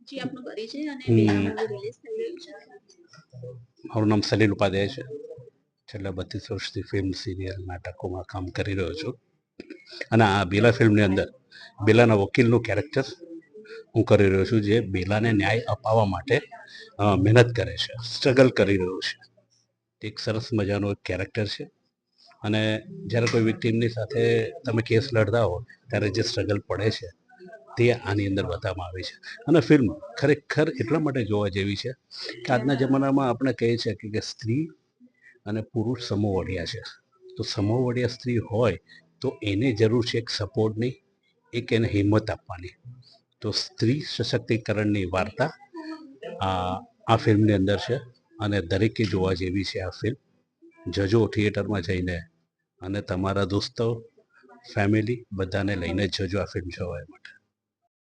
જી આપનો પરિચય અને હું બેલા મૂવી રિલીઝ થઈ રહ્યું છે. મારું નામ સલીલ ઉપાધ્યાય છે. છેલ્લા 32 વર્ષથી ફિલ્મ, સિરિયલ, નાટકોમાં કામ કરી રહ્યો છું. અને આ બેલા ફિલ્મની અંદર બેલાના વકીલનું કેરેક્ટર હું કરી રહ્યો છું, જે બેલાને ન્યાય અપાવવા માટે મહેનત કરે છે, સ્ટ્રગલ કરી રહ્યો છે. એક સરસ મજાનું એક કેરેક્ટર છે. અને જ્યારે કોઈ વિક્ટીમની સાથે તમે કેસ લડતા હો ત્યારે જે સ્ટ્રગલ પડે છે તે આની અંદર બતાવવામાં આવી છે. અને ફિલ્મ ખરેખર એટલા માટે જોવા જેવી છે કે આજના જમાનામાં આપણે કહીએ છીએ કે સ્ત્રી અને પુરુષ સમોવડિયા છે. તો સમોવડિયા સ્ત્રી હોય તો એને જરૂર છે એક સપોર્ટની, એક એને હિંમત આપવાની. તો સ્ત્રી સશક્તિકરણની વાર્તા આ ફિલ્મની અંદર છે. અને દરેકે જોવા જેવી છે આ ફિલ્મ. જજો થિયેટરમાં જઈને, અને તમારા દોસ્તો, ફેમિલી બધાને લઈને જજો આ ફિલ્મ જોવા માટે.